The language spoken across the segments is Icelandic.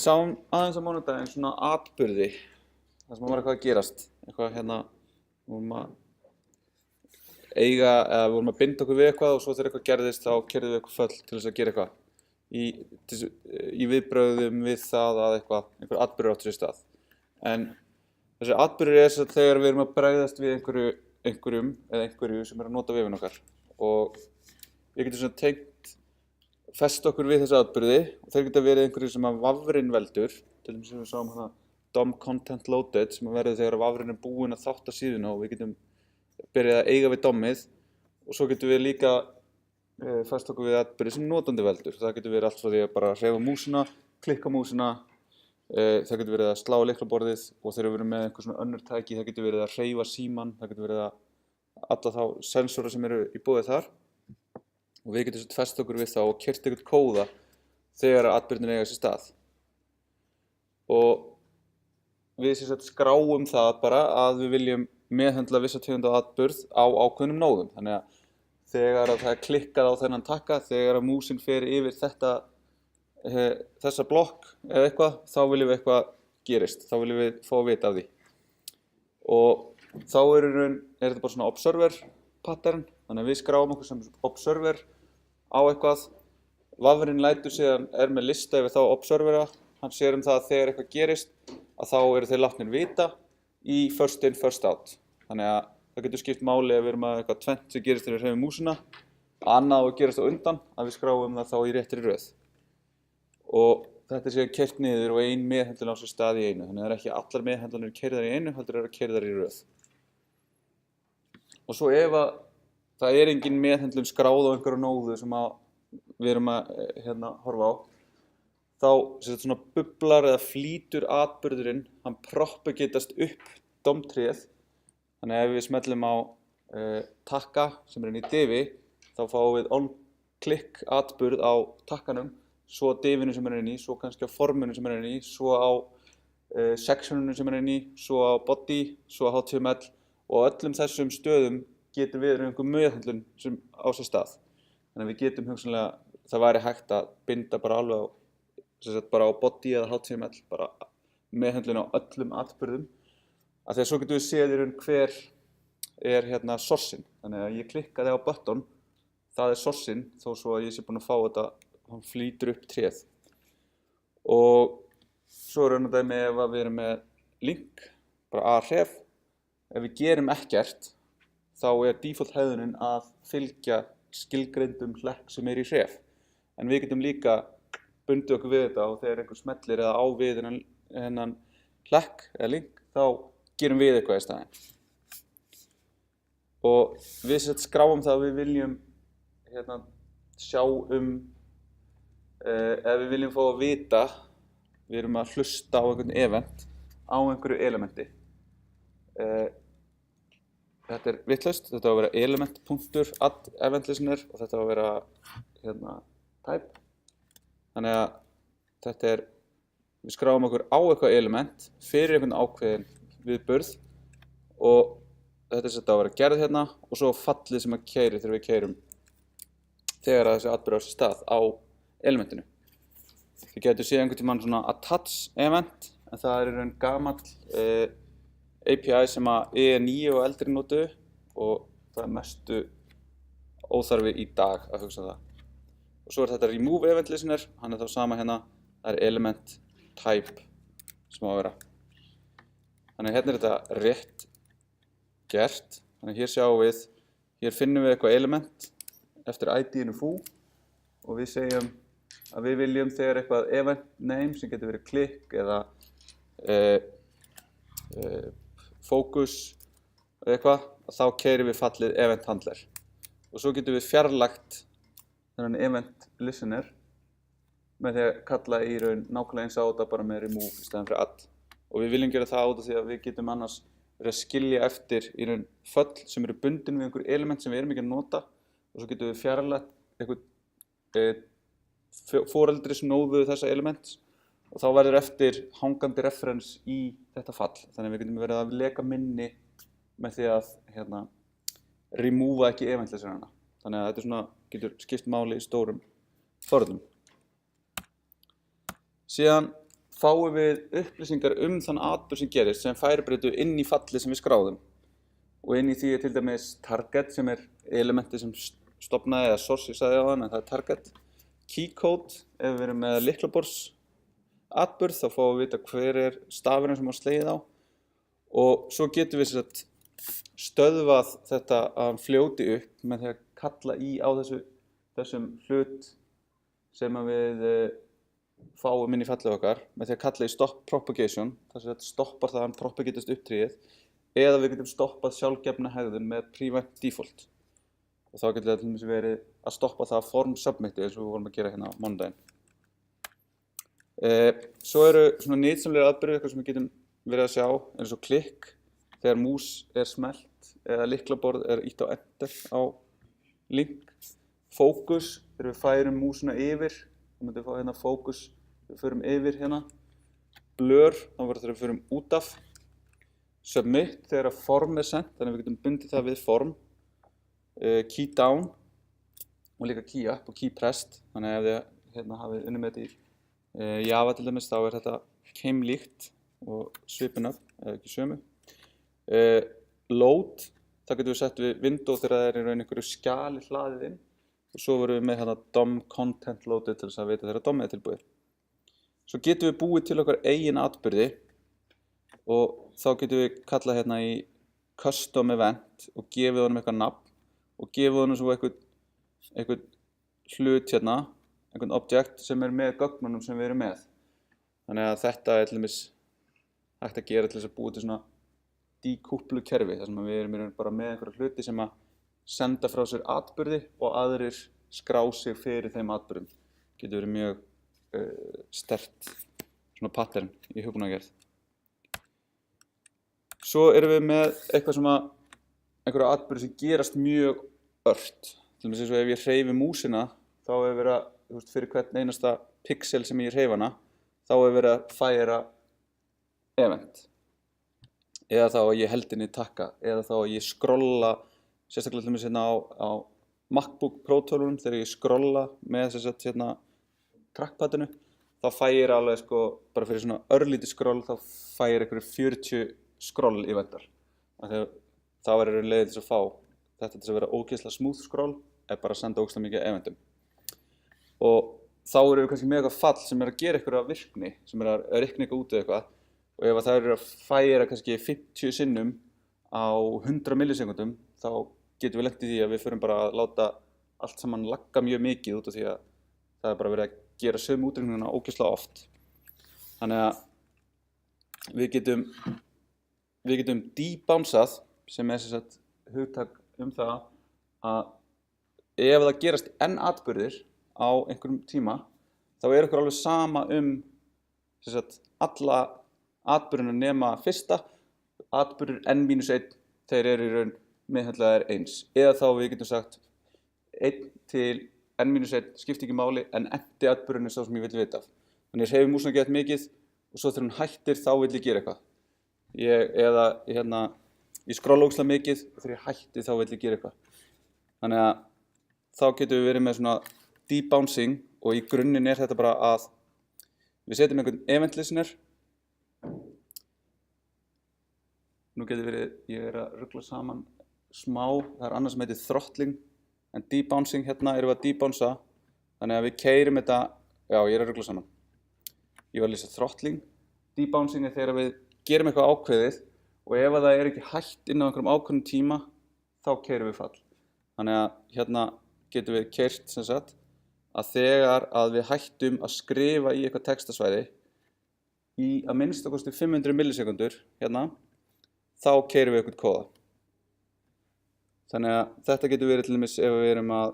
sáum aðeins á mánudaginn svona atburði, það sem var eitthvað að gerast, eitthvað hérna, vorum að eiga, eða vorum að binda okkur við eitthvað og svo þegar eitthvað gerðist þá keyrðum við eitthvað föll til þess að gera eitthvað í viðbrögðum við það að einhver atburður átti sér stað. En þessi atburður er þess að þegar við erum að bregðast við einhverjum eða einhverju sem er að nota vefinn okkar og við getum svona tengt fest okkur við þessi atburði og þeir geta verið einhverju sem að vafrinn veldur, til dæmis sem við sáum hana DOM content loaded sem að verður þegar vafrinn er búinn að þátta síðuna og við getum byrjað að eiga við DOM-ið og svo getum við líka fest okkur við atburði sem notandi veldur. Það getur verið allt frá því að bara hreyfa músina, klikka músina, það getur verið að slá lyklaborðið og þegar við erum með einhver svona önnur tæki það getur verið að hreyfa símann, það getur verið að alla þá sensora sem eru í boði þar og við getum fest okkur við þá og keyrt eitthvað kóða þegar atburðin eiga sér stað. Og við skráum það bara að við viljum meðhöndla vissa tegunda atburð á ákveðnum nóðum. Þannig að þegar það er klikkað á þennan takka, þegar músin fer yfir þessa blokk eða eitthvað, þá viljum við eitthvað gerist, þá viljum við fá að vita af því. Og þá er þetta bara svona observer pattern, þannig að við skráum okkur sem observer á eitthvað, vafrinn lætur síðan með lista yfir þá observera, hann sér það að þegar eitthvað gerist, að þá eru þeir látnir vita í first in, first out. Þannig að það getur skipt máli að við erum að eitthvað tvennt sem gerist þegar við hreyfum músina, annað og gerist á undan, að við skráum það þá í réttri röð. Og þetta sé keyrt niður og ein meðhöndlun á sér stað í einu, þannig að það er ekki allar meðhöndlanir keyrðar í einu, heldur eru keyrðar í röð. Og svo ef að það er engin meðhöndlun skráð á einhverju nóðu sem við erum að horfa á, þá svona bublar eða flýtur atburðurinn, hann propagitast upp DOM-tréð. Þannig að ef við smellum á takka sem er inn í divi, þá fáum við on-click atburð á takkanum, svo á divinu sem er inn í, svo kannski á forminu sem er inn í, svo á sectioninu sem er inn í, svo á body, svo á HTML og öllum þessum stöðum getum við einhver meðhöndlun sem á sér stað. Þannig að við getum hugsanlega, það væri hægt að binda bara alveg á body eða HTML, bara meðhöndlun á öllum atburðum. Af því að svo getum við séð hver er sourceinn. Þannig að ég klikkaði á button, það er sourceinn, þó svo að ég sé búinn að fá þetta, hann flýtur upp tréð. Og svo er þetta með ef við erum með link, bara href, ef við gerum ekkert, þá er default hegðunin að fylgja skilgreindum hlekk sem er í href. En við getum líka bundið okkur við þetta og þegar einhver smellir eða á við þennan hlekk eða link, þá gerum við eitthvað í staðinn. Og við skráum það að við viljum sjá eða við viljum fá að vita, við erum að hlusta á einhvern event á einhverju elementi. Þetta er vitlaust, þetta á að vera element.add event listener og þetta á að vera type. Þannig að við skráum okkur á eitthvað element fyrir einhvern ákveðin viðburð og þetta á að vera gerð og svo fallið sem að keyri þegar við keyrum þegar þessi atburður á sér stað á elementinu. Þið getur séð einhvern tímann svona attach event en það er í raun gamall API sem að E9 og eldri notuðu og það er mestu óþarfi í dag að hugsa það. Og svo er þetta remove event listener, hann er þá sama það er element type sem á að vera. Þannig að hérna er þetta rétt gert. Þannig að hér sjáum við, hér finnum við eitthvað element eftir ID-inu foo og við segjum að við viljum þegar eitthvað event name sem getur verið click eða focus eða eitthvað, þá keyrum við fallið event handler. Og svo getum við fjarlægt þennan event listener með því að kalla í raun nákvæmlega eins á þetta bara með remove í staðinn fyrir add. Og við viljum gera það út af því að við getum annars verið að skilja eftir í raun föll sem eru bundin við einhver element sem við erum ekki að nota og svo getum við fjarlægt einhvern foreldrisnóðu þessa elements og þá verður eftir hangandi reference í þetta fall. Þannig að við getum verið að leka minni með því að remova ekki event listenerana. Þannig að þetta getur skipt máli í stórum forritum. Síðan fáum við upplýsingar þann atburð sem gerist sem færibreytu inn í fallið sem við skráðum. Og inn í því til dæmis target sem elementi sem stofnaði eða source, ég sagði áðan, en það target. Key code, ef við erum með lyklaborðs atburð, þá fáum við vita hver stafurinn sem slegið á. Og svo getum við stöðvað þetta að hann fljóti upp með því að kalla á þessum hlut sem við fáum inn í fallið okkar með því að kalla í stop propagation, þar sem þetta stoppar það að hann propagatast upp tríið, eða við getum stoppað sjálfgefna hegðun með prevent default. Og þá getur það til dæmis verið að stoppa það form submitti eins og við vorum að gera hérna á mánudaginn. Svo eru svona nytsamlegir atburðir, eitthvað sem við getum verið að sjá, eins og klikk, þegar mús smellt eða lyklaborð ýtt á enter á link. Fókus, þegar við færum músina yfir, þá myndum við fá hérna fókus, við förum yfir hérna. Blur, þá verður þegar við förum út af. Submit, þegar form sent, þannig að við getum bundið það við form. Key down og líka key up og key pressed, þannig að ef þið hérna hafið unnið með þetta í Java til dæmis, þá þetta keimlíkt og svipin up, eða ekki sömu. Load, það getum við sett við window þegar það í raun einhverju skjali hlaðið inn. Og svo verðum við með hérna DOM content loaded til þess að vita þegar DOM tilbúið. Svo getum við búið til okkar eigin atburði og þá getum við kallað hérna í custom event og gefið honum eitthvað nafn og gefið honum svo eitthvað hlut hérna, einhvern object sem með gögnunum sem við erum með. Þannig að þetta til dæmis hægt að gera til þess að búið til svona decouple kerfi, þar sem við erum bara með einhverja hluti sem að senda frá sér atburði og aðrir skrá sig fyrir þeim atburðum. Getur verið mjög sterkt svona pattern í hugbúnaðargerð. Svo erum við með eitthvað einhverja atburði sem gerast mjög ört. Til dæmis eins og ef ég hreyfi músina, þá verið að, fyrir hvern einasta pixel sem ég hreyfi hana, þá verið að færa event. Eða þá að ég held inn í takka, eða þá að ég skrolla, sérstaklega til dæmis hérna á MacBook Pro 12-unum, þegar ég skrolla með hérna trackpadinu, þá fæ alveg bara fyrir svona örlítið skroll, þá fæ einhverju 40 skroll eventar. Þá leiðið til að fá þetta til að vera ógeðslega smooth scroll, bara að senda ógeðslega mikið eventum. Og þá erum við kannski með eitthvað fall sem að gera eitthvað virkni, sem að reikna eitthvað út eða eitthvað, og ef það að færa kannski 50 sinnum á 100 millisekundum, þá getum við lent í því að við förum bara að láta allt saman lagga mjög mikið út af því að það bara verið að gera sömu útreikninguna ógeðslega oft. Þannig að við getum debounsað, sem hugtak það að ef það gerast n atburðir á einhverjum tíma, þá okkur alveg sama alla atburðina nema fyrsta, atburðir n-1, þeir í raun meðhöndlaðir eins. Eða þá við getum sagt 1 til n-1 skiptir ekki máli, en endi atburðurinn sá sem ég vil vita af. Þannig ég hreyfi músina gett mikið og svo þegar hún hættir þá vil ég gera eitthvað. Ég skrolla ógeðslega mikið og þegar ég hætti þá vil ég gera eitthvað. Þannig að þá getum við verið með svona debouncing og í grunninn þetta bara að við setjum einhvern event listener. Nú getur verið, ég að rugla saman smá, það annað sem heitir throttling, en debouncing hérna erum við að debounsa, þannig að við keyrum þetta, já ég að rugla saman. Ég var að lýsa throttling, debouncing þegar við gerum eitthvað ákveðið og ef það ekki hætt inn á einhverjum ákveðnum tíma, þá keyrum við fall. Þannig að hérna getum við keyrt að þegar að við hættum að skrifa í eitthvað textasvæði í að minnsta kosti 500 millisekundur hérna, þá keyrum við eitthvað kóða. Þannig að þetta getur verið til dæmis ef við erum að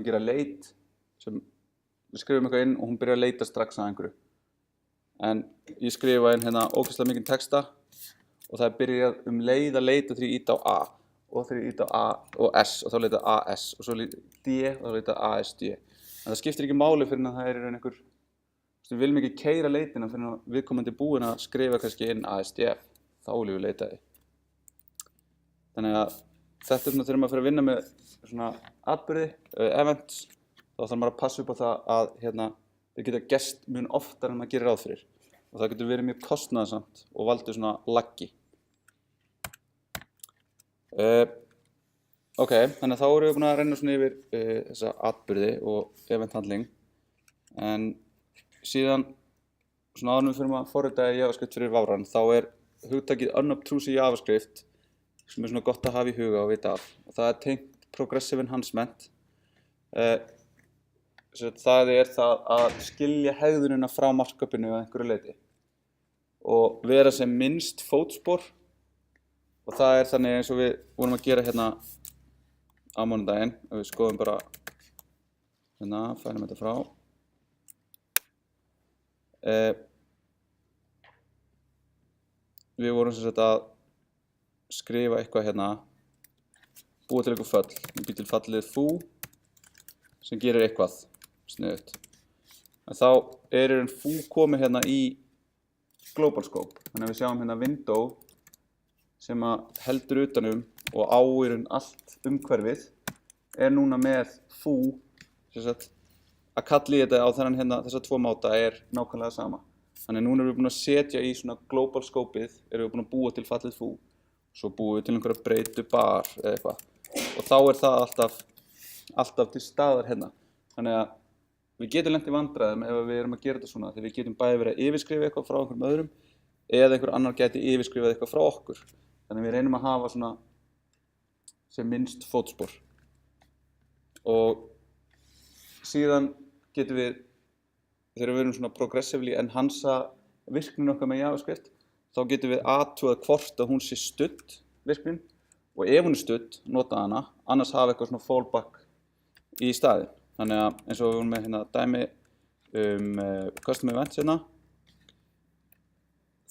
gera leit, sem við skrifum eitthvað inn og hún byrjar að leita strax að einhverju. En ég skrifa inn hérna ógeðslega mikinn texta og það byrjað leið að leita þegar ég ýta á A og þegar ég ýta á A og S og þá leita AS og svo D og þá leita ASD. En það skiptir ekki máli fyrir að það í raun einhver, við viljum ekki keyra leitina fyrir að viðkomandi búin að skrifa kannski inn ASDF, þá viljum við leita því. Þannig að þetta þegar maður fyrir að vinna með svona atburði, events, þá þarf maður að passa upp á það að þeir geta gerst mun oftar en maður gerir ráð fyrir og það getur verið mjög kostnaðarsamt og valdið svona laggi. Ok, þannig að þá erum við búin að renna svona yfir þessa atburði og event handling en síðan svona áður en við förum að forrita í JavaScript fyrir Vavran þá hugtakið unobtrusive JavaScript sem svona gott að hafa í huga og vita af og það tengt progressive enhancement. Það það að skilja hegðunina frá markupinu að einhverju leyti og vera sem minnst fótspor og það þannig eins og við vorum að gera hérna á mánudaginn og við skoðum bara hérna, fælum þetta frá. Við vorum sem sagt að skrifa eitthvað hérna, búa til eitthvað fall. Við býtum til fallið foo sem gerir eitthvað sniðugt. En þá foo komið hérna í global scope. Þannig að við sjáum hérna window sem heldur utanum og á í raun allt umhverfið núna með foo sem sagt að kalla í þetta á þessa tvo máta nákvæmlega sama. Þannig núna erum við búin að setja í svona global scopeið erum við búin að búa til fallið foo. Svo búum við til einhverja breytu bar eða eitthvað. Og þá það alltaf til staðar hérna. Þannig að við getum lent í vandræðum ef við erum að gera þetta svona. Þegar við getum bæði verið að yfirskrifa eitthvað frá einhverjum öðrum eða einhver annar gæti yfirskrifað eitthvað frá okkur. Þannig að við reynum að hafa svona sem minnst fótspor. Og síðan getum við, þegar við erum svona progressively enhansa virknin okkar með JavaScript, þá getum við athugað hvort að hún sé studd virknin og ef hún studd, nota hana, annars hafa eitthvað svona fallback í staðinn. Þannig að eins og við vorum með hérna dæmi custom events hérna,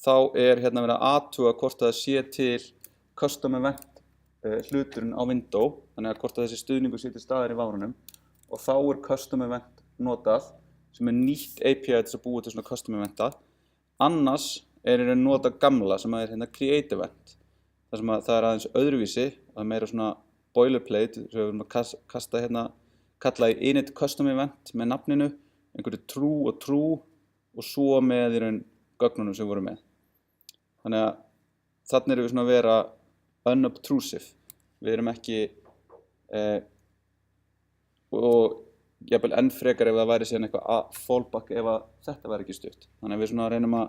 þá hérna verið að athuga hvort það sé til custom event hluturinn á window, þannig að hvort að þessi stuðningur sé til staðar í Vavranum og þá custom event notað sem nýtt API til að búa til svona custom eventa. Annars í raun nota gamla sem hérna create event. Það sem það aðeins öðruvísi, það meira svona boilerplate, svo við erum að kalla í init custom event með nafninu, einhverju true og svo með í raun gögnunum sem við vorum með. Þannig að þarna erum við svona að vera unobtrusive. Við erum ekki og jafnvel enn frekar ef það væri síðan eitthvað fallback ef þetta væri ekki stutt. Þannig að við svona reynum að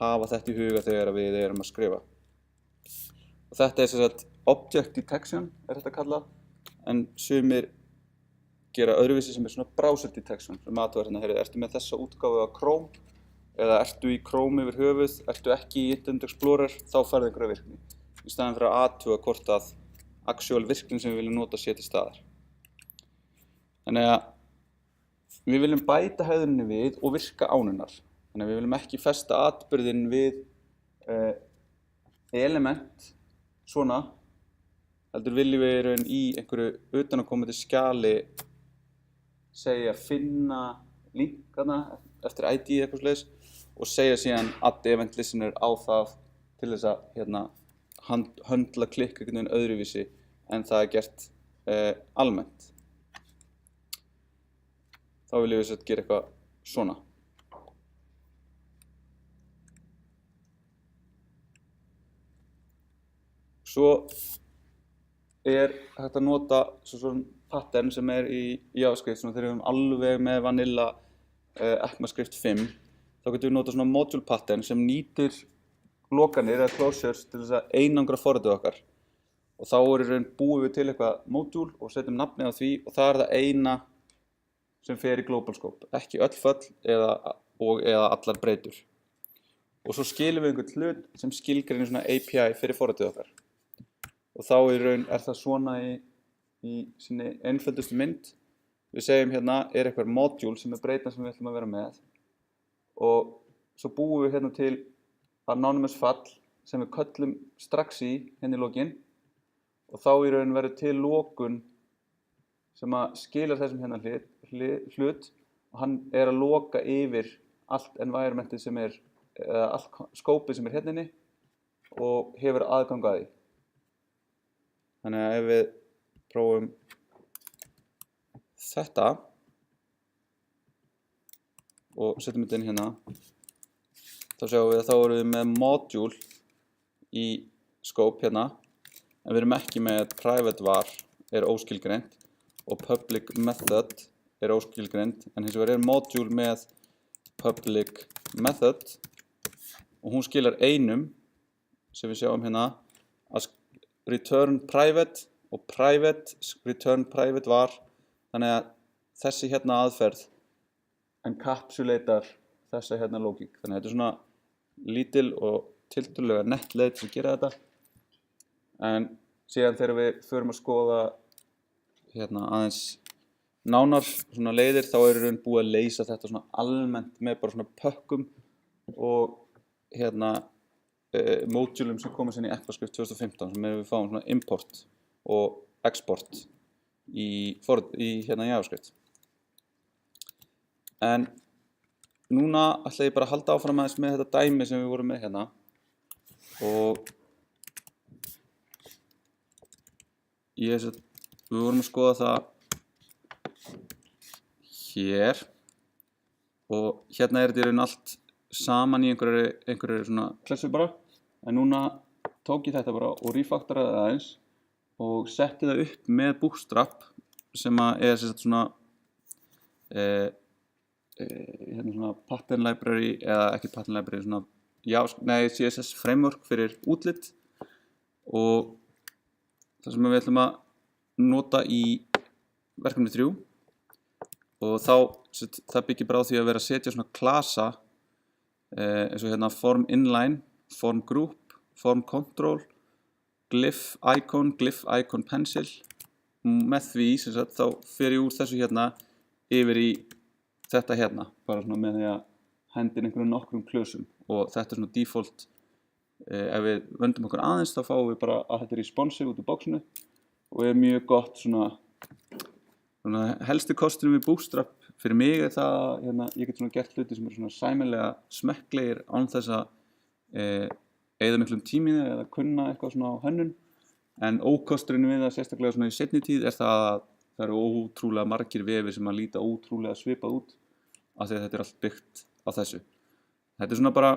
hafa þetta í huga þegar við erum að skrifa. Og þetta sem sagt object detection þetta kallað, en sumir gera öðruvísi sem svona browser detection sem athugar hérna, ertu með þessa útgáfu af Chrome eða ertu í Chrome yfir höfuð, ertu ekki í Internet Explorer, þá færðu einhverja virkni. Í staðinn fyrir að athuga hvort að actual virknin sem við viljum nota sé til staðar. Þannig að við viljum bæta hegðuninni við og virka ánunnar. Þannig að við viljum ekki festa atburðin við element svona, heldur viljum við í raun í einhverju utanaðkomandi skjali segja finna linkana eftir ID eitthvað svoleiðis og segja síðan add event listener á það til þess að höndla klikk einhvern veginn öðruvísi en það gert almennt. Þá viljum við gera eitthvað svona. Svo hægt að nota svona pattern sem í JavaScript þegar við erum alveg með vanilla ECMAScript 5. Þá getum við nota svona module pattern sem nýtir lokanir eða closures til þess að einangra forritið okkar. Og þá í raun búum við til eitthvað module og setjum nafnið á því og það það eina sem fer í global scope, ekki öll föll eða allar breytur. Og svo skilum við einhvern hlut sem skilgreinir svona API fyrir forritið okkar. Og þá í raun það svona í sinni einföldustu mynd. Við segjum hérna eitthvað module sem breytan sem við ætlum að vera með og svo búum við hérna til anonymous fall sem við köllum strax í hérna í lokin og þá í raun verður til lokun sem að skila þessum hérna hlut og hann að loka yfir allt environmentið sem allt skópið sem hérna inni og hefur aðgang að því. Þannig að ef við prófum þetta og setjum þetta inn hérna, þá sjáum við að þá erum við með module í scope hérna, en við erum ekki með private var er óskilgreint og public method er óskilgreind, en hins vegar er module með public method og hún skilar einum sem við sjáum hérna að return private og private return private var, þannig að þessi hérna aðferð encapsulatar þessa hérna lógík. Þannig að þetta er svona lítil og tiltölulega nett leið til að gera þetta, en síðan þegar við förum að skoða hérna aðeins nánar svona leiðir, þá er í raun búið að leysa þetta svona almennt með bara svona pökkum og hérna módulum sem koma sinni í ECMAScript 2015 sem við fáum svona import og export í hérna JavaScript. En núna ætla ég bara að halda áfram aðeins með þetta dæmi sem við vorum með hérna og við vorum að skoða það hér og hérna er þetta í raun allt saman í einhverju svona klessu bara, en núna tók ég þetta bara og refactoraði það aðeins og setti það upp með Bootstrap sem er svona hérna svona pattern library, eða ekki pattern library, svona CSS framework fyrir útlit, og það sem við ætlum að nota í verkefni 3 og það byggir bara á því að vera að setja svona klasa eins og hérna form inline, form group, form control, glyph icon pencil. Með því þá fer ég úr þessu hérna yfir í þetta hérna, bara svona með því að hendi einhverjum nokkrum klösum, og þetta er svona default. Ef við vöndum okkur aðeins þá fáum við bara að þetta er responsive út úr bóksinu og er mjög gott svona helsti kosturinn við Bootstrap fyrir mig er það að hérna, ég get svona gert hluti sem eru svona sæmilega smekklegir án þess að eyða miklum tími eða kunna eitthvað svona á hönnun, en ókosturinn við það sérstaklega svona í seinni tíð er það að það eru ótrúlega margir vefir sem að líta ótrúlega svipað út af því að þetta er allt byggt á þessu. Þetta er svona bara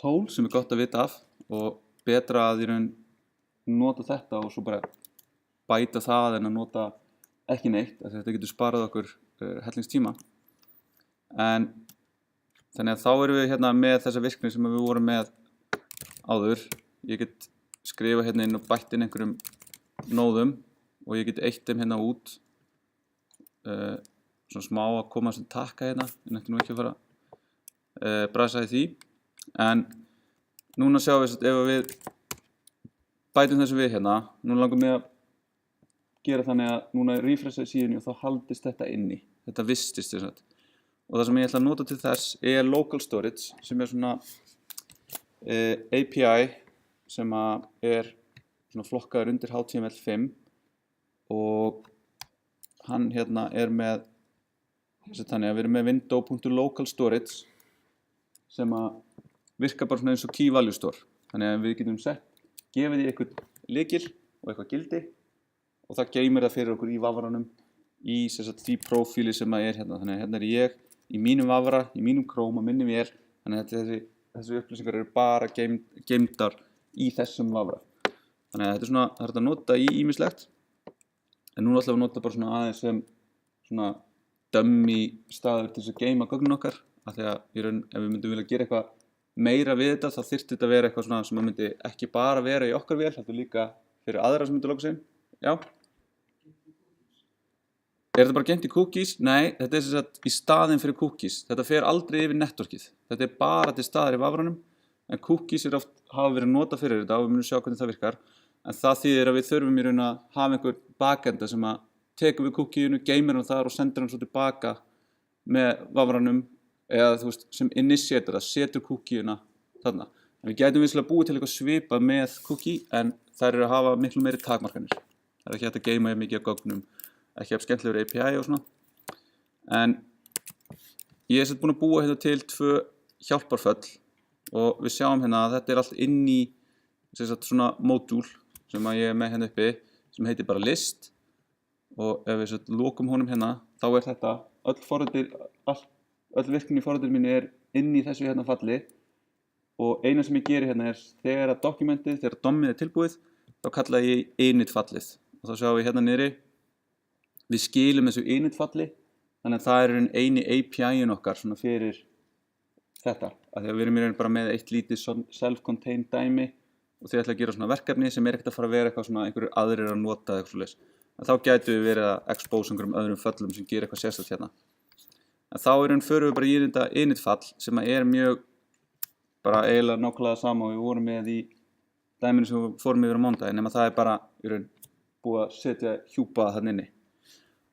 tól sem er gott að vita af og betra að í raun nota þetta og svo bara bæta það en að nota ekki neitt, af því að þetta getur sparað okkur hellingstíma. En þannig að þá erum við hérna með þessa virkni sem við vorum með áður. Ég get skrifa hérna inn og bætt inn einhverjum nóðum og ég get eytt þeim hérna út, svona smá að koma sem takka hérna, ég nætti nú ekki að fara brasa í því, en núna sjáum við ef við bætum þessu við hérna, núna langar mig að gera þannig að núna refresha síðunni og þá haldist þetta inni, þetta vistist þess að, og það sem ég ætla að nota til þess er local storage sem er svona API sem er svona flokkaður undir HTML5 og hann hérna er með þannig að við erum með window.localStorage sem að virka bara svona eins og key value store, þannig að við getum gefið því eitthvað lykil og eitthvað gildi og það geymir það fyrir okkur í vafranum í því prófíli sem er hérna. Þannig að hérna er ég í mínum vafra, í mínum Chrome, á minni vél, þannig að þessi upplýsingar eru bara geymdar í þessum vafra. Þannig að þetta er svona, það er hægt að nota í ýmislegt, en núna ætlum við að nota bara svona aðeins sem svona dummy staður til þess að geyma gögnin okkar, af því að í raun ef við myndum vilja gera eitthvað meira við þetta þá þyrfti þetta að vera eitthvað svona sem myndi ekki bara vera í okkar vél, heldur líka fyrir aðra sem myndi logga sig inn. Já. Er þetta bara geymt í cookies? Nei, þetta er sem sagt í staðinn fyrir cookies. Þetta fer aldrei yfir networkið. Þetta er bara til staðar í vafranum, en cookies hafa verið notað fyrir þetta og við munum sjá hvernig það virkar. En það þýðir að við þurfum í raun að hafa einhver backenda sem að tekur við cookieinu, geymir hann þar og sendir hann svo tilbaka með vafranum, eða þú veist, sem initiator, það setur cookieina þarna. En við gætum vissulega búið til eitthvað svipað með cookie, en þær eru að hafa miklu meiri takmarkanir. Það er ekki hægt að geyma mikið af gögnum, ekki af skemmtilegur API og svona. En ég er búinn að búa hérna til 2 hjálparföll og við sjáum hérna að þetta er allt inn í svona módúl sem að ég er með hérna uppi sem heitir bara list, og ef við lokum honum hérna þá er þetta öll forritin, öll virknin í forritinu mínu inn í þessu hérna falli og eina sem ég geri hérna þegar að dokumentið, þegar dommið tilbúið, þá kalla ég init fallið og þá sjáum við hérna niðri, við skilum þessu init falli, þannig að það eini API-in okkar svona fyrir þetta, af því að við erum í raun bara með eitt lítið self-contained dæmi og þið ætla að gera svona verkefni sem ekkert að fara að vera eitthvað svona einhverjir aðrir að nota eitthvað svoleiðis. En þá gætu við verið að expose einhverjum öðrum föllum sem gera eitthvað sérstakt hérna. En þá förum við bara í þetta init fall sem mjög bara eiginlega nákvæmlega sama og við vorum með í dæminu sem við fórum yfir á mánudaginn, nema það bara í raun búið að setja hjúpa þarna inni.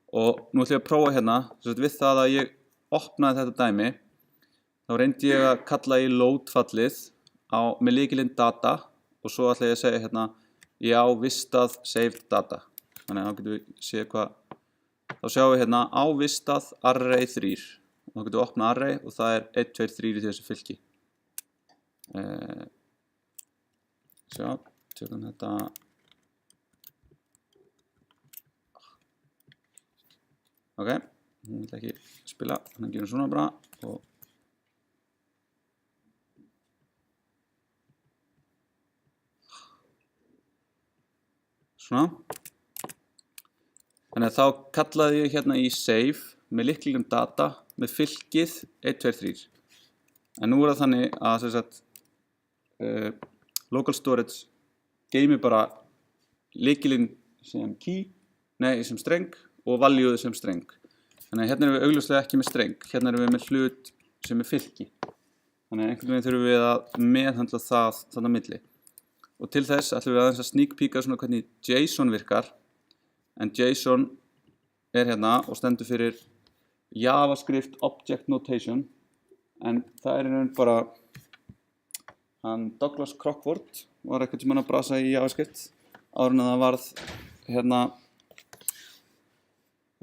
Og nú ætlum ég að prófa hérna, við það að ég opnaði þetta dæmi, þá reyndi ég að kalla í load fallið með lykilinn data og svo ætla ég að segja hérna já, vistað saved data. Þannig að þá getum við séð hvað, þá sjáum við hérna á vistað array 3 og þá getum við opnað array og það 1, 2, 3 í þessu fylki. Sjá, tökum þetta. Ok, hún vil ekki spila, þannig að gerum svona bara og svona. Þannig að þá kallaði ég hérna í save með lyklinum data með fylkið 1, 2, 3. En nú það þannig að local storage geymir bara lykilinn sem key, sem streng og valueið sem streng. Þannig að hérna erum við augljóslega ekki með streng, hérna erum við með hlut sem fylki. Þannig að einhvern veginn þurfum við að meðhöndla það þarna milli. Og til þess ætlum við aðeins að sneak peeka svona hvernig JSON virkar. En JSON hérna og stendur fyrir JavaScript Object Notation. En það í raun bara, Douglas Crockford var eitthvað sem hann að brasa í JavaScript áður en það varð hérna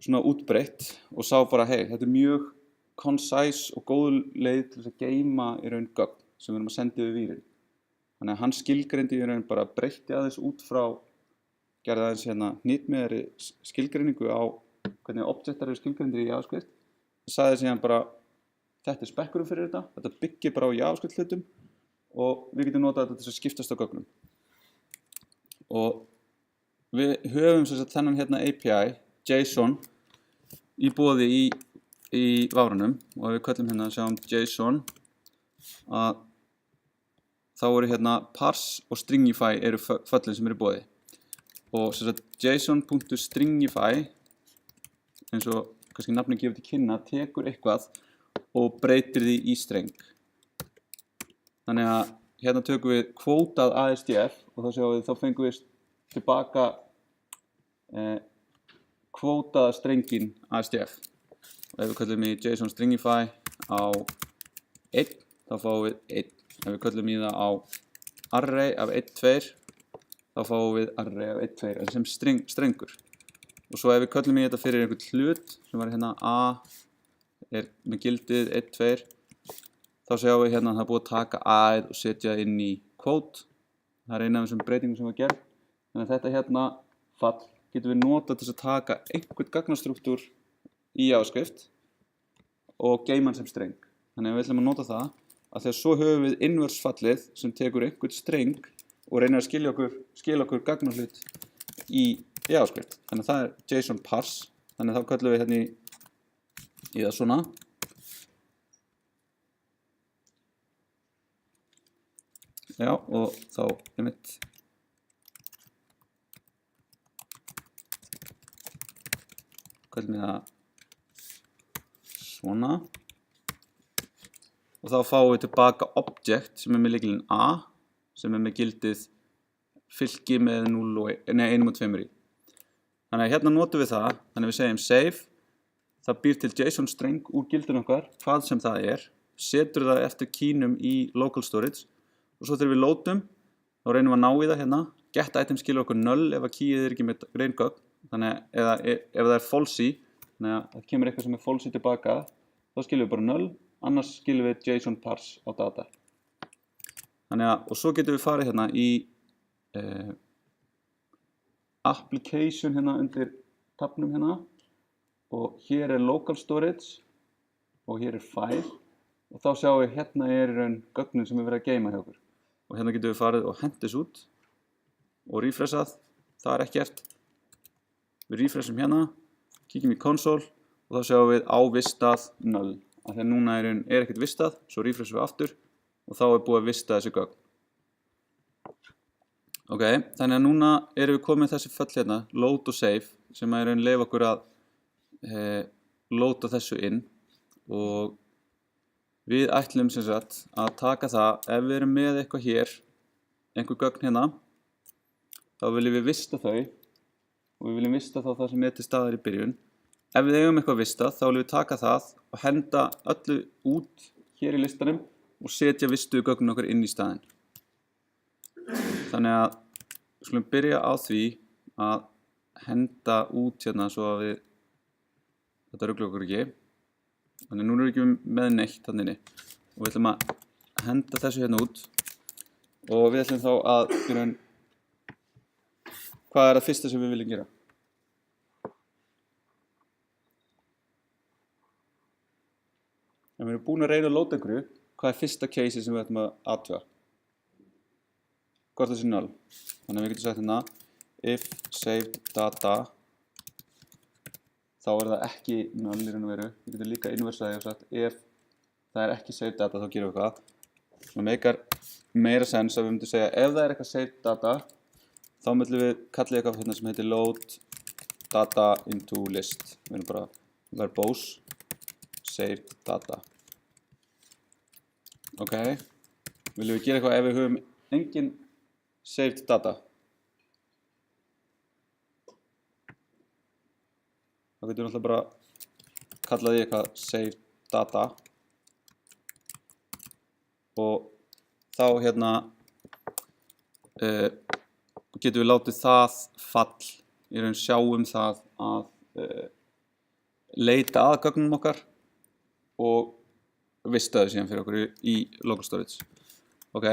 svona útbreitt og sá bara, hey, þetta mjög concise og góð leið til þess að geyma í raun gögn sem við erum að senda yfir vírinn. Þannig að hann skilgreindi í raun bara breytti aðeins út frá, gerði aðeins hérna hnitmiðari skilgreiningu á hvernig objektar eru skilgreindir í JavaScript. Það sagði síðan bara, þetta spekkurum fyrir þetta byggir bara á JavaScript hlutum og við getum notað þetta til að skiptast á gögnum. Og við höfum þennan hérna API, JSON, í boði í vafranum og við köllum hérna, sjáum JSON, að þá eru hérna parse og stringify eru föllin sem eru í boði. Og JSON.stringify, eins og kannski nafnið gefur til kynna, tekur eitthvað og breytir því í streng. Þannig að hérna tökum við kvótað ASDF og þá fengum við tilbaka kvótaða strengin ASDF. Og ef við köllum í JSON stringify á 1, þá fáum við 1. Ef við köllum í það á array af 1, 2, þá fáum við array af 1, 2, en sem strengur. Og svo ef við köllum í þetta fyrir einhvern hlut, sem var hérna A, með gildið 1, 2, þá sjáum við hérna að það er búið að taka A-ið og setja inn í quote. Það eina af þessum breytingum sem var gerð. Þannig að þetta hérna fall getum við notað til að taka einhvern gagnastruktúr í JavaScript og geyma hann sem streng. Þannig að við ætlum að nota það að þegar svo höfum við inverse fallið sem tekur einhvern streng og reynir að skila okkur gagnahlut í JavaScript. Þannig að það JSON parse, þannig að þá köllum við hérna í það svona. Já, og þá einmitt köllum við það svona. Og þá fáum við tilbaka object sem með lykilinn A, sem með gildið fylki með 1 og 2 í. Þannig að hérna notum við það, þannig að við segjum save, það býr til JSON streng úr gildinu okkar, hvað sem það setur það eftir kínum í local storage og svo þegar við loadum, þá reynum við að ná í það hérna, get item skilur okkur null ef að keyið ekki með reingögn, þannig að ef það falsy, þannig að það kemur eitthvað sem falsy tilbaka, þá skilur við bara null, annars skilur við JSON parse á data. Þannig að, og svo getum við farið hérna í application hérna undir tabnum hérna og hér local storage og hér file og þá sjáum við hérna í raun gögnin sem við verið að geyma hjá okkur. Og hérna getum við farið og hent þessu út og refreshað, það ekkert. Við refreshum hérna, kíkjum í console og þá sjáum við á vistað null. Af því að núna í raun ekkert vistað, svo refreshum við aftur og þá búið að vista þessi gögn. Ok, þannig að núna erum við komið þessi föll hérna, load og save, sem að í raun leyfa okkur að loada þessu inn og við ætlum sem sagt að taka það, ef við erum með eitthvað hér, einhver gögn hérna, þá viljum við vista þau og við viljum vista þá það sem til staðar í byrjun. Ef við eigum eitthvað vistað, þá viljum við taka það og henda öllu út hér í listanum og setja vistuðu gögnin okkar inn í staðinn. Þannig að við skulum byrja á því að henda út hérna svo að þetta ruglar okkur ekki. Þannig að nú erum við ekki með neitt þannig inni og við ætlum að henda þessu hérna út og við ætlum þá að hvað það fyrsta sem við viljum gera? Ef við erum búin að reyna að loada einhverju, hvað fyrsta case sem við ætlum að athuga? Hvort það sé null. Þannig að við getum sagt hérna if saved data, þá það ekki null í raun og veru. Við getum líka inversaði og sagt ef það ekki saved data þá gerum við hvað. Það meikar meira sens að við myndum segja ef það eitthvað saved data þá myndum við kalla eitthvað hérna sem heitir load data into list. Við erum bara verbose saved data. Ok, viljum við gera eitthvað ef við höfum engin saved data? Þá getum við alltaf bara kallað því eitthvað saved data og þá hérna getum við látið það fall í raun sjáum það að leita að gögnum okkar og vista þau síðan fyrir okkur í local storage. Ok,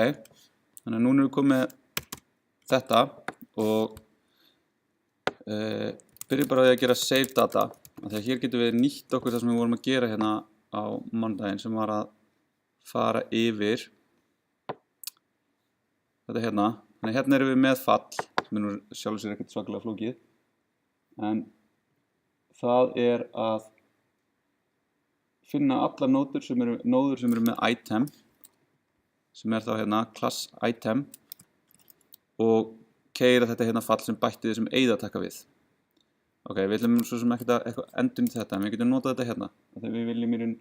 þannig að núna erum við komið þetta og byrjum bara að gera save data. Þegar hér getum við nýtt okkur það sem við vorum að gera hérna á mánudaginn sem var að fara yfir þetta hérna. Þannig hérna erum við með fall, sem nú sjálfur sér ekkert svakalega flókið, en það að finna allar nóður sem eru með item, sem þá hérna class item og keyra þetta hérna fall sem bætti þessum eyða taka við. Ok, við ætlum svo sem ekkert að endurnýta þetta, en við getum notað þetta hérna. Þegar við viljum í raun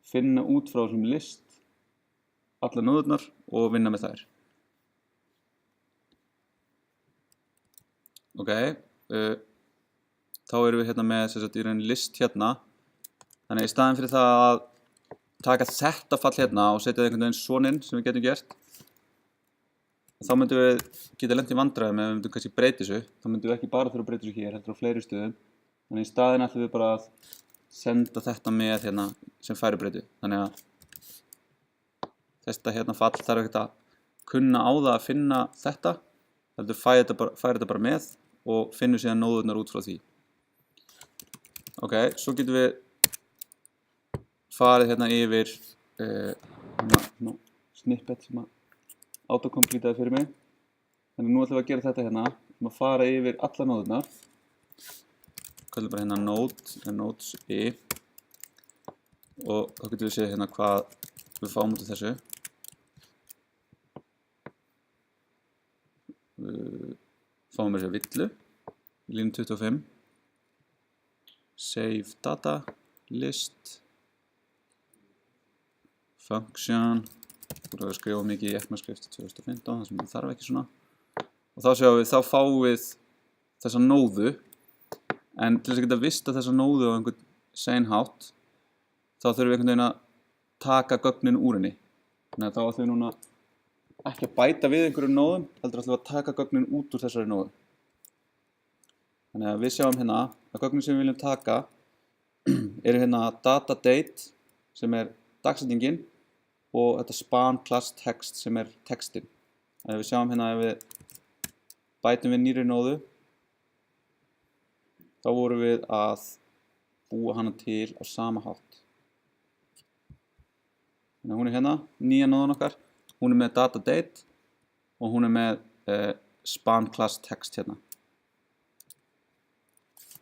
finna út frá þessum list allar nóðurnar og vinna með þær. Ok, þá erum við hérna með í raun list hérna. Þannig að í staðinn fyrir það að taka þetta fall hérna og setja það einhvern veginn svona inn sem við getum gert, þá myndum við geta lent í vandræðum ef við myndum kannski breyta þessu. Þá myndum við ekki bara þurfa að breyta þessu hér, heldur á fleiri stöðum. Þannig í staðinn ætlum við bara að senda þetta með hérna sem færibreytu. Þannig að þetta hérna fall þarf ekkert að kunna á það að finna þetta, heldur færi þetta bara með og finnum síðan nóðurnar út frá því. Ok, svo getum við farið hérna yfir snippet sem að autocompletaði fyrir mig. Þannig nú ætlum við að gera þetta hérna, að fara yfir alla nóðurnar. Kallum bara hérna node, nodes i og þá getum við séð hérna hvað við fáum út af þessu. Fáum við þessu villu í línu 25. Save data, list, function, þú erum að skrifa mikið í ECMAScript 2015, það sem það þarf ekki svona. Og þá sjáum við, þá fáum við þessa nóðu, en til þess að geta vista þessa nóðu á einhvern sein hátt, þá þurfum við einhvern veginn að taka gögnin úr henni. Þannig að þá ætlum við núna ekki að bæta við einhverjum nóðum, heldur ætlum við að taka gögnin út úr þessari nóðu. Þannig að við sjáum hérna að gögnin sem við viljum taka eru hérna data date sem dagsetningin og þetta span class text sem textin. Þannig að við sjáum hérna ef við bætum við nýrri nóðu þá vorum við að búa hana til á sama hátt. Þannig að hún hérna, nýja nóðan okkar. Hún með data date og hún með span class text hérna.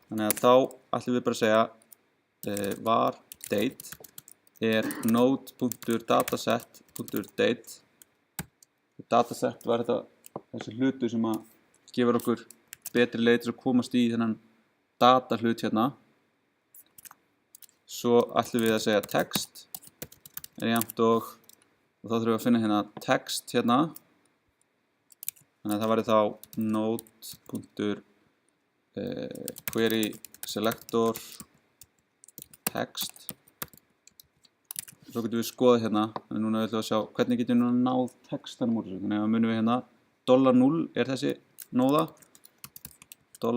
Þannig að þá ætlum við bara að segja var date node.dataset.date. Dataset var þessi hlutur sem að gefur okkur betri leið til að komast í þennan data hlut hérna. Svo ætlum við að segja text jafnt og þá þurfum við að finna hérna text hérna. Þannig að það væri þá node.query selector text. Svo getum við skoðað hérna, en núna ætlum við að sjá hvernig getum við náð textanum úr þessu. Þannig að munum við hérna $0 er þessi nóða. $0,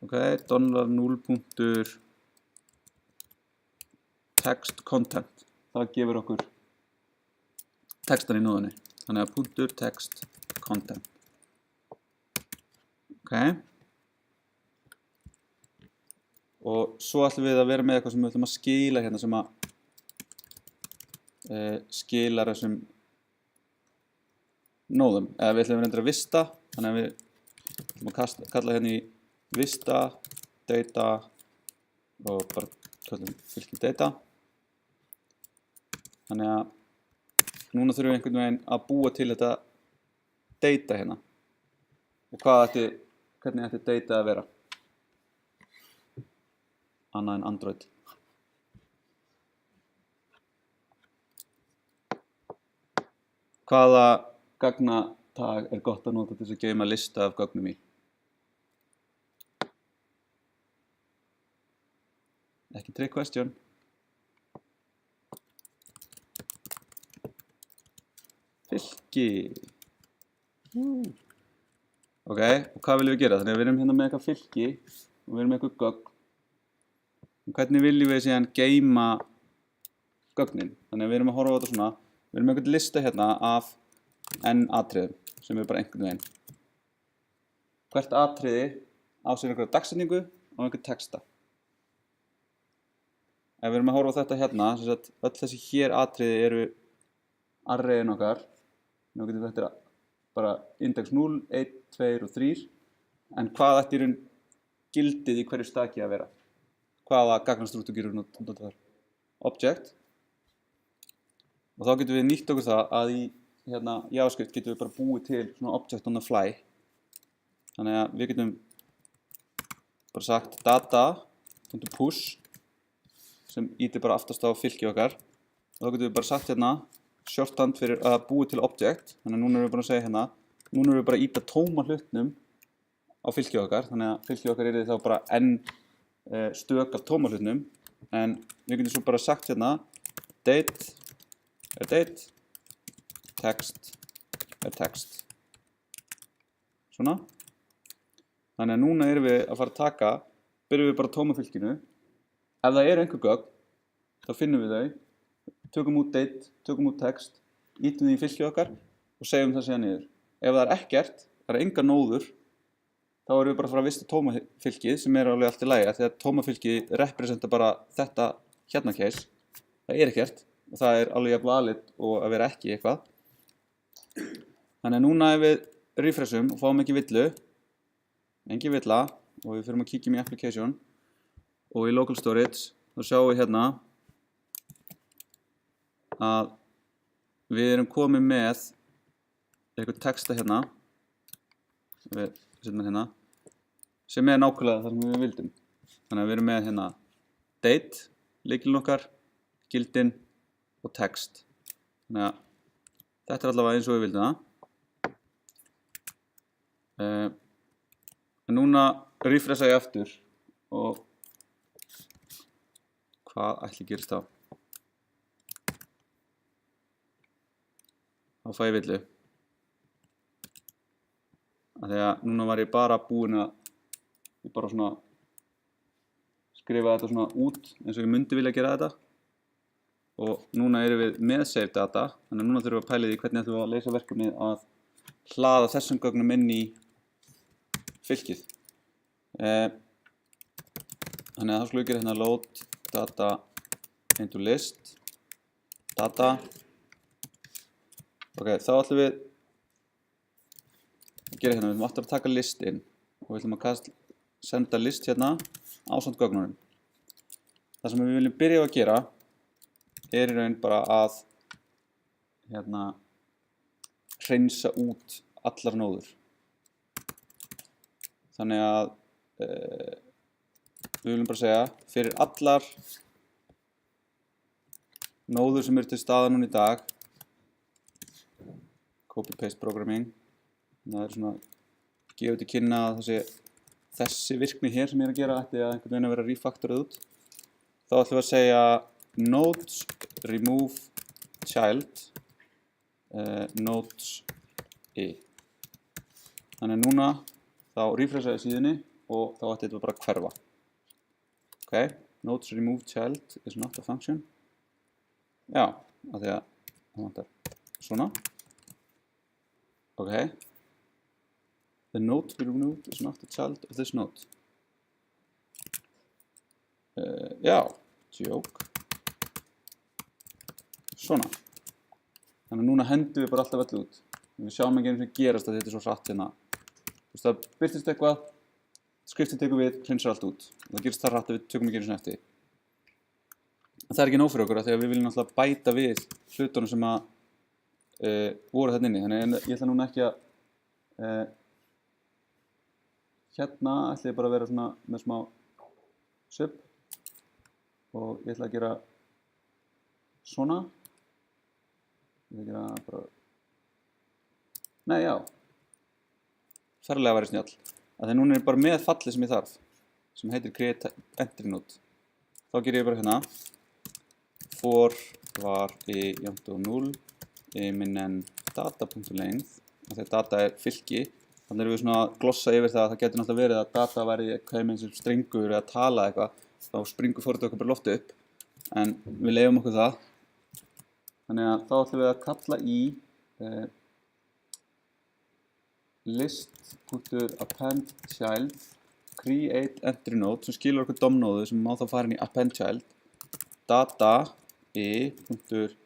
ok, $0.text content. Það gefur okkur textan í nóðunni. Þannig að .text content. Ok. Og svo ætlum við að vera með eitthvað sem við ætlum að skila hérna sem að skilar þessum nóðum. Eða við ætlum að reynda að vista. Þannig að við ætlum að kalla hérna í vista, data og bara kallum fylki data. Þannig að núna þurfum við einhvern veginn að búa til þetta data hérna. Og hvernig ætti data að vera? Annað en Android. Hvaða gagnatag er gott að nota til þess að geyma lista af gögnum í? Ekki trick question. Fylki. Ok, og hvað viljum við gera? Þannig að við erum hérna með eitthvað fylki og við erum með eitthvað gögn. Hvernig viljum við síðan geyma gögnin? Þannig að við erum að horfa á þetta svona. Við erum með eitthvað lista hérna af n atriðum sem er bara einhvern veginn. Hvert atriði á sér einhverja dagsetningu og einhver texta. Ef við erum að horfa á þetta hérna, sem sagt öll þessi hér atriði eru arrayin okkar. Nú getum þetta bara index 0, 1, 2 og 3. En hvað ætti í raun gildið í hverju staki að vera? Hvaða gagnastruktúr gerum við notað þar? Object. Og þá getum við nýtt okkur það að í hérna JavaScript getum við bara búið til svona object on the fly. Þannig að við getum bara sagt data.push sem ítir bara aftast á fylki okkar. Og þá getum við bara sagt hérna shorthand fyrir að búið til object. Þannig að núna erum við bara að segja hérna, núna erum við bara að íta tóma hlutnum á fylki okkar. Þannig að fylki okkar er þá bara n stök af tóma hlutnum. En við getum svo bara sagt hérna date er date, text er text. Svona. Þannig að núna erum við að fara að taka, byrjum við bara tóma fylkinu. Ef það eru einhver gögn, þá finnum við þau, tökum út date, tökum út text, ítum því í fylki okkar og segjum það síðan niður. Ef það er ekkert, það er enga nóður, þá erum við bara að fara að vista tómafylkið sem er alveg allt í lagi. Þegar tómafylkið representa bara þetta hérna case, það er ekkert og það er alveg jafn valid og að vera ekki eitthvað. Þannig að núna ef við refreshum og fáum ekki villu, engin villa, og við fyrir að kíkjum í application og í local storage, þá sjáum við hérna að við erum komið með eitthvað texta hérna, við setjum hérna, sem er nákvæmlega það sem við vildum. Þannig að við erum með hérna date, lykilinn okkar, gildin og text. Þannig að þetta er allavega eins og við vildum það. En núna refresha ég aftur og hvað ætli gerist þá? Þá fæ ég villu. Þegar núna var ég bara búinn að bara svona skrifa þetta svona út eins og ég myndi vilja gera þetta. Og núna erum við með save data, þannig að núna þurfum við að pæla því hvernig ætlum við að leysa verkefnið að hlaða þessum gögnum inn í fylkið. Þannig að þá skulum við gera hérna load data into list, data. Ok, þá ætlum við að gera hérna, við ætlum aftur að taka list inn og við ætlum að senda list hérna ásamt gögnunum. Það sem við viljum byrja á að gera er í raun bara að hérna hreinsa út allar nóður. Þannig að við viljum bara segja fyrir allar nóður sem eru til staðar núna í dag, copy-paste programming, það er svona gefið til kynna að þessi virkni hér sem ég er að gera ætti að einhvern veginn að vera refactorað út. Þá ætlum við að segja nodes remove child nodes i. Þannig að núna þá refresha ég síðunni og þá ætti þetta bara að hverfa. Ok, nodes remove child is not a function. Já, af því að það vantar svona. Ok, the node we removed is not a child of this node. Já, joke. Svona. Þannig að núna hendum við bara alltaf öllu út. Við sjáum ekki eins og gerast að þetta er svo hratt hérna. Þú veist, það birtist eitthvað, skriftið tekur við, hreinsar allt út. Það gerist það hratt að við tökum ekki eins og eftir. En það er ekki nóg fyrir okkur af því að við viljum náttúrulega bæta við hlutunum sem að voru þarna inni. Þannig að ég ætla núna ekki að hérna ætla ég bara að vera svona með smá sub og ég ætla að gera svona. Ég ætla að gera bara nei, já. Ferlega væri snjall. Af því núna er bara með fallið sem ég þarf sem heitir create entry node. Þá ger ég bara hérna for var i jafnt og 0 minn data.length af því að data er fylki. Þannig erum við svona að glossa yfir það að það getur náttúrulega verið að data væri eitthvað eins og strengur eða tala eitthvað, þá springur forritið okkur bara loftu upp, en við leyfum okkur það. Þannig að þá ætlum við að kalla í list.append child create entry node sem skilur okkur DOM-nóðu sem má þá fara inn í append child data i.text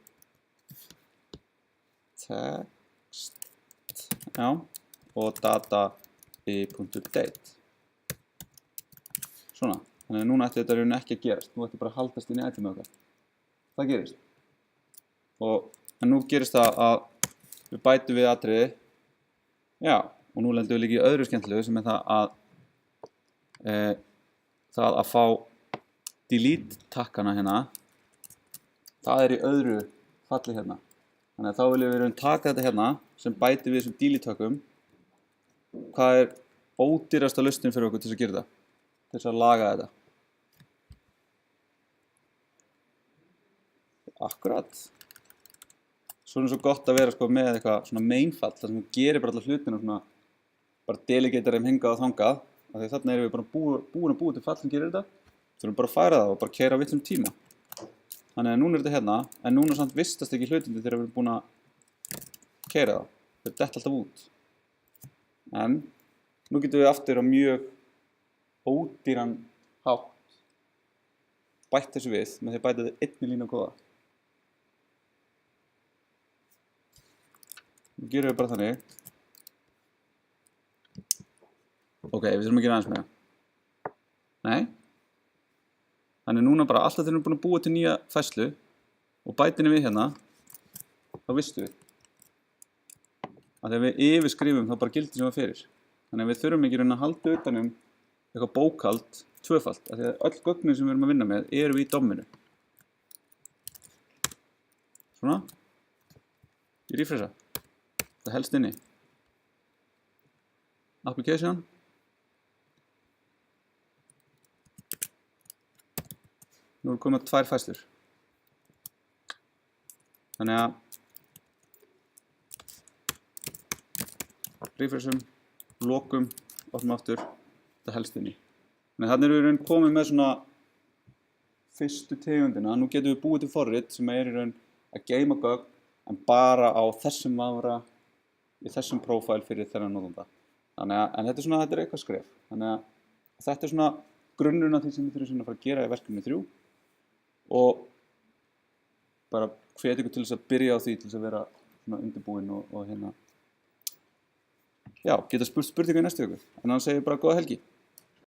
já, og data i.date. Svona. Þannig að núna ætti þetta raun ekki að gerast. Nú ætti bara að haldast inn í itemið okkar. Það gerist. En nú gerist það að við bætum við atriði. Já, og nú lendum við líka í öðru skemmtilegu sem er það að fá delete takkana hérna. Það er í öðru falli hérna. Þannig að þá viljum við raun taka þetta hérna sem bæti við þessum delete tökum. Hvað er ódýrasta lausnin fyrir okkur til að gera þetta? Til þess að laga þetta. Akkurat. Svo er svo gott að vera sko með eitthvað svona mainfall þar sem þú gerir bara alla hlutina svona bara delegator þeim hingað og þangað af því þarna erum við bara búin að búa til fall sem gerir þetta. Þurfum bara að færa það og bara keyra villum tíma. Þannig að núna er þetta hérna, en núna samt vistast ekki hlutindi þegar við erum búin að keyra það. Þau detta alltaf út. En nú getum við aftur á mjög ódýran hátt bætt þessu við með því að bæta þetta einni línu á kóða. Nú gerum við bara þannig. Ok, við þurfum að gera aðeins með það. Nei. Þannig núna bara alltaf þegar við erum búin að búa til nýja færslu og bætinni við hérna, þá vistu við. Að þegar við yfirskrifum þá bara gildi sem það fyrir. Þannig að við þurfum ekki raun að halda utanum eitthvað bókhald tvöfalt. Af því að öll gögnin sem við erum að vinna með eru í DOM-inu. Svona. Ég refresha. Það helst inni. Application. Nú erum komið 2 færslur. Þannig að refreshum, lokum, opnum aftur, þetta helst inn í. Þannig að þarna erum við komið með svona fyrstu tegundina. Nú getum við búið til forrit sem er í raun að geyma gögn en bara á þessum vafra í þessum prófæl fyrir þennan notanda. Þannig að, en þetta er eitthvað skref. Þannig að þetta er svona grunnurinn af því sem við þurfum að fara að gera í verkefni 3. Og bara hvet ykkur til þess að byrja á því til þess að vera svona undirbúin og hérna já, geta spurt spurningu í næstu viku en annars segi ég bara góða helgi